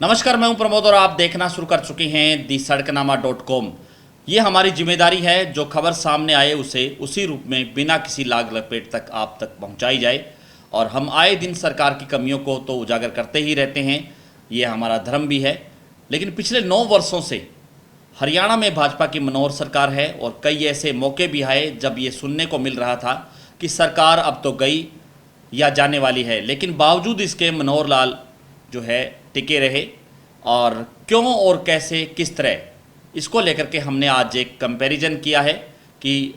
नमस्कार, मैं हूं प्रमोद और आप देखना शुरू कर चुके हैं दी सड़कनामा.com। ये हमारी जिम्मेदारी है जो खबर सामने आए उसे उसी रूप में बिना किसी लाग लपेट तक आप तक पहुंचाई जाए। और हम आए दिन सरकार की कमियों को तो उजागर करते ही रहते हैं, ये हमारा धर्म भी है। लेकिन पिछले 9 वर्षों से हरियाणा में भाजपा की मनोहर सरकार है और कई ऐसे मौके भी आए जब ये सुनने को मिल रहा था कि सरकार अब तो गई या जाने वाली है, लेकिन बावजूद इसके मनोहर लाल जो है टिके रहे। और क्यों और कैसे किस तरह, इसको लेकर के हमने आज एक कंपैरिजन किया है कि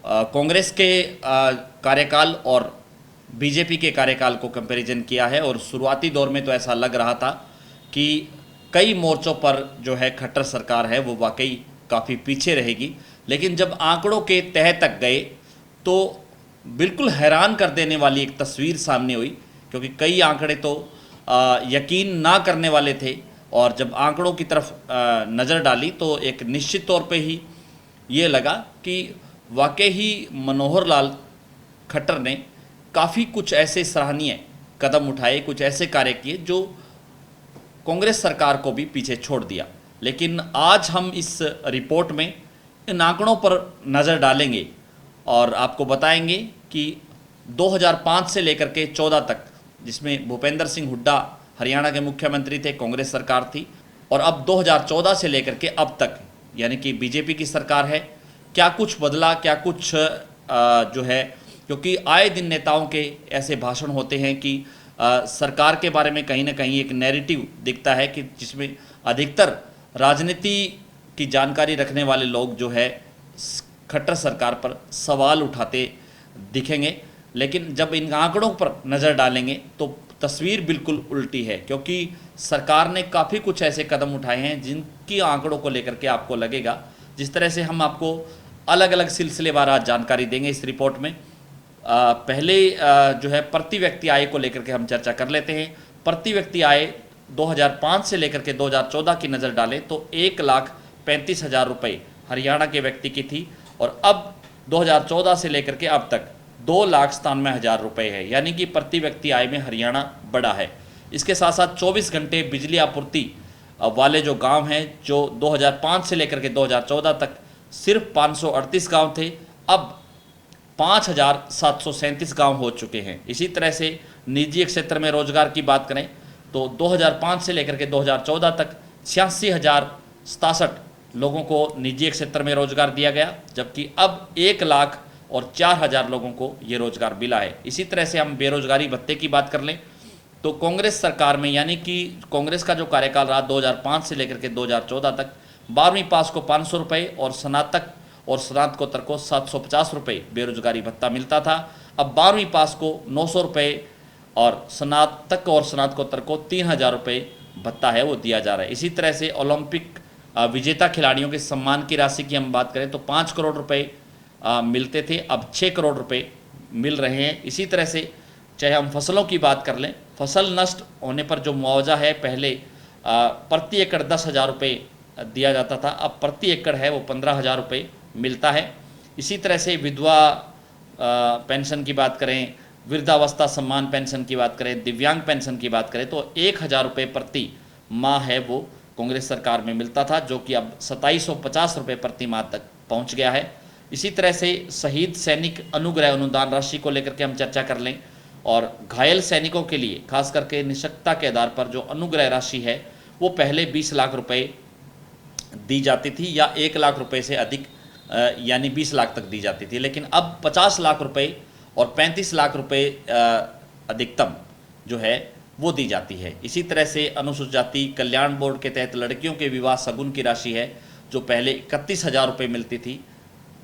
कांग्रेस के कार्यकाल और बीजेपी के कार्यकाल को कंपैरिजन किया है। और शुरुआती दौर में तो ऐसा लग रहा था कि कई मोर्चों पर जो है खट्टर सरकार है वो वाकई काफ़ी पीछे रहेगी, लेकिन जब आंकड़ों के तह तक गए तो बिल्कुल हैरान कर देने वाली एक तस्वीर सामने हुई, क्योंकि कई आंकड़े तो यकीन ना करने वाले थे। और जब आंकड़ों की तरफ नज़र डाली तो एक निश्चित तौर पे ही ये लगा कि वाकई ही मनोहर लाल खट्टर ने काफ़ी कुछ ऐसे सराहनीय कदम उठाए, कुछ ऐसे कार्य किए जो कांग्रेस सरकार को भी पीछे छोड़ दिया। लेकिन आज हम इस रिपोर्ट में इन आंकड़ों पर नज़र डालेंगे और आपको बताएंगे कि 2005 से लेकर के 14 तक, जिसमें भूपेंद्र सिंह हुड्डा हरियाणा के मुख्यमंत्री थे, कांग्रेस सरकार थी, और अब 2014 से लेकर के अब तक यानी कि बीजेपी की सरकार है, क्या कुछ बदला, क्या कुछ जो है, क्योंकि आए दिन नेताओं के ऐसे भाषण होते हैं कि सरकार के बारे में कहीं ना कहीं एक नैरेटिव दिखता है कि जिसमें अधिकतर राजनीति की जानकारी रखने वाले लोग जो है खट्टर सरकार पर सवाल उठाते दिखेंगे। लेकिन जब इन आंकड़ों पर नज़र डालेंगे तो तस्वीर बिल्कुल उल्टी है, क्योंकि सरकार ने काफ़ी कुछ ऐसे कदम उठाए हैं जिनकी आंकड़ों को लेकर के आपको लगेगा, जिस तरह से हम आपको अलग अलग सिलसिलेवार आज जानकारी देंगे इस रिपोर्ट में। पहले जो है प्रति व्यक्ति आय को लेकर के हम चर्चा कर लेते हैं। प्रति व्यक्ति आय 2005 से लेकर के 2014 की नज़र डालें तो 1,35,000 रुपये हरियाणा के व्यक्ति की थी, और अब 2014 से लेकर के अब तक 2,97,000 रुपये है, यानी कि प्रति व्यक्ति आय में हरियाणा बड़ा है। इसके साथ साथ 24 घंटे बिजली आपूर्ति वाले जो गांव हैं, जो 2005 से लेकर के 2014 तक सिर्फ 538 गांव थे, अब 5,737 गांव हो चुके हैं। इसी तरह से निजी क्षेत्र में रोजगार की बात करें तो 2005 से लेकर के 2014 तक 86,067 लोगों को निजी क्षेत्र में रोजगार दिया गया, जबकि अब 1,04,000 लोगों को ये रोजगार मिला है। इसी तरह से हम बेरोजगारी भत्ते की बात कर लें तो कांग्रेस सरकार में, यानी कि कांग्रेस का जो कार्यकाल रहा 2005 से लेकर के 2014 तक, 12वीं पास को 500 रुपये और स्नातक और स्नातकोत्तर को 750 रुपये बेरोजगारी भत्ता मिलता था। अब 12वीं पास को 900 रुपये और स्नातक और स्नातकोत्तर को 3,000 रुपये भत्ता है वो दिया जा रहा है। इसी तरह से ओलंपिक विजेता खिलाड़ियों के सम्मान की राशि की हम बात करें तो 5 करोड़ रुपये मिलते थे, अब 6 करोड़ रुपये मिल रहे हैं। इसी तरह से चाहे हम फसलों की बात कर लें, फसल नष्ट होने पर जो मुआवजा है पहले प्रति एकड़ 10,000 रुपये दिया जाता था, अब प्रति एकड़ है वो 15,000 रुपये मिलता है। इसी तरह से विधवा पेंशन की बात करें, वृद्धावस्था सम्मान पेंशन की बात करें, दिव्यांग पेंशन की बात करें तो 1,000 रुपये प्रति माह है वो कांग्रेस सरकार में मिलता था, जो कि अब 2,750 रुपये प्रति माह तक पहुंच गया है। इसी तरह से शहीद सैनिक अनुग्रह अनुदान राशि को लेकर के हम चर्चा कर लें, और घायल सैनिकों के लिए खास करके निःशक्तता के आधार पर जो अनुग्रह राशि है वो पहले 20 लाख रुपए दी जाती थी, या 1 लाख रुपए से अधिक यानी 20 लाख तक दी जाती थी, लेकिन अब 50 लाख रुपए और 35 लाख रुपए अधिकतम जो है वो दी जाती है। इसी तरह से अनुसूचित जाति कल्याण बोर्ड के तहत लड़कियों के विवाह सगुन की राशि है जो पहले 31,000 रुपये मिलती थी।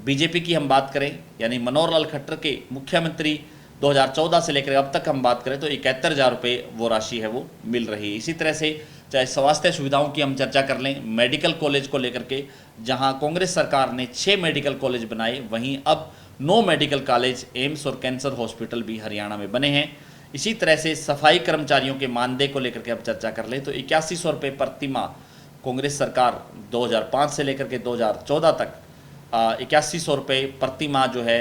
बीजेपी की हम बात करें, यानी मनोहर लाल खट्टर के मुख्यमंत्री 2014 से लेकर अब तक हम बात करें तो 71,000 रुपये वो राशि है वो मिल रही है। इसी तरह से चाहे स्वास्थ्य सुविधाओं की हम चर्चा कर लें, मेडिकल कॉलेज को लेकर के जहां कांग्रेस सरकार ने 6 मेडिकल कॉलेज बनाए, वहीं अब 9 मेडिकल कॉलेज, एम्स और कैंसर हॉस्पिटल भी हरियाणा में बने हैं। इसी तरह से सफाई कर्मचारियों के मानदेय को लेकर के हम चर्चा कर लें तो 8100 रुपये प्रति माह कांग्रेस सरकार 2005 से लेकर के 2014 तक 8100 रुपये प्रति माह जो है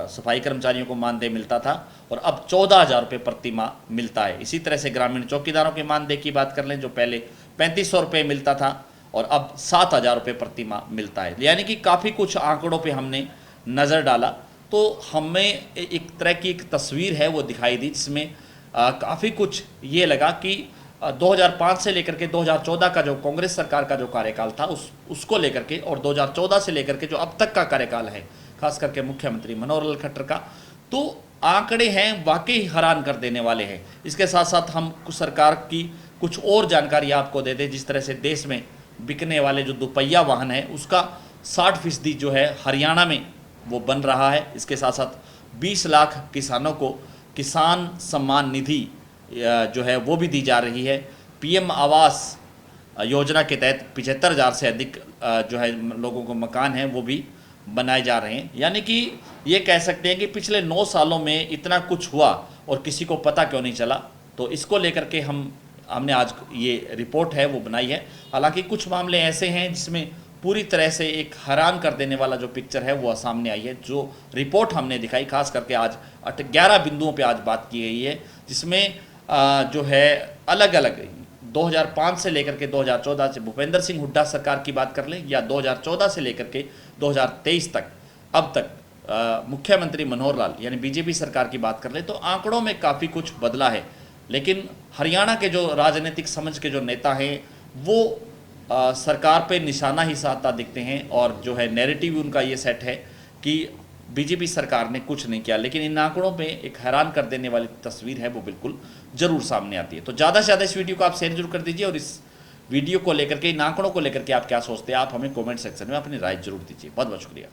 सफाई कर्मचारियों को मानदेय मिलता था और अब 14,000 रुपये प्रति माह मिलता है। इसी तरह से ग्रामीण चौकीदारों के मानदेय की बात कर लें, जो पहले 3500 रुपये मिलता था और अब 7,000 रुपये प्रति माह मिलता है। यानी कि काफ़ी कुछ आंकड़ों पे हमने नज़र डाला तो हमें एक तरह की एक तस्वीर है वो दिखाई दी, जिसमें काफ़ी कुछ ये लगा कि 2005 से लेकर के 2014 का जो कांग्रेस सरकार का जो कार्यकाल था उसको लेकर के और 2014 से लेकर के जो अब तक का कार्यकाल है, खास करके मुख्यमंत्री मनोहर लाल खट्टर का, तो आंकड़े हैं वाकई हैरान कर देने वाले हैं। इसके साथ साथ हम सरकार की कुछ और जानकारी आपको दे दें। जिस तरह से देश में बिकने वाले जो दोपहिया वाहन है उसका 60% जो है हरियाणा में वो बन रहा है। इसके साथ साथ 20 लाख किसानों को किसान सम्मान निधि जो है वो भी दी जा रही है। पीएम आवास योजना के तहत 75,000 से अधिक जो है लोगों को मकान हैं वो भी बनाए जा रहे हैं। यानी कि ये कह सकते हैं कि पिछले 9 सालों में इतना कुछ हुआ और किसी को पता क्यों नहीं चला। तो इसको लेकर के हमने आज ये रिपोर्ट है वो बनाई है। हालांकि कुछ मामले ऐसे हैं जिसमें पूरी तरह से एक हैरान कर देने वाला जो पिक्चर है वो सामने आई है। जो रिपोर्ट हमने दिखाई, खास करके आज 11 बिंदुओं पे आज बात की गई है, जिसमें जो है अलग अलग 2005 से लेकर के 2014 से भूपेंद्र सिंह हुड्डा सरकार की बात कर लें या 2014 से लेकर के 2023 तक अब तक मुख्यमंत्री मनोहर लाल यानी बीजेपी सरकार की बात कर लें, तो आंकड़ों में काफ़ी कुछ बदला है। लेकिन हरियाणा के जो राजनीतिक समझ के जो नेता हैं वो सरकार पे निशाना ही साधता दिखते हैं और जो है नैरेटिव उनका ये सेट है कि बीजेपी सरकार ने कुछ नहीं किया। लेकिन इन आंकड़ों पे एक हैरान कर देने वाली तस्वीर है वो बिल्कुल ज़रूर सामने आती है। तो ज़्यादा से ज़्यादा इस वीडियो को आप शेयर जरूर कर दीजिए और इस वीडियो को लेकर के, इन आंकड़ों को लेकर के आप क्या सोचते हैं, आप हमें कमेंट सेक्शन में अपनी राय जरूर दीजिए। बहुत बहुत शुक्रिया।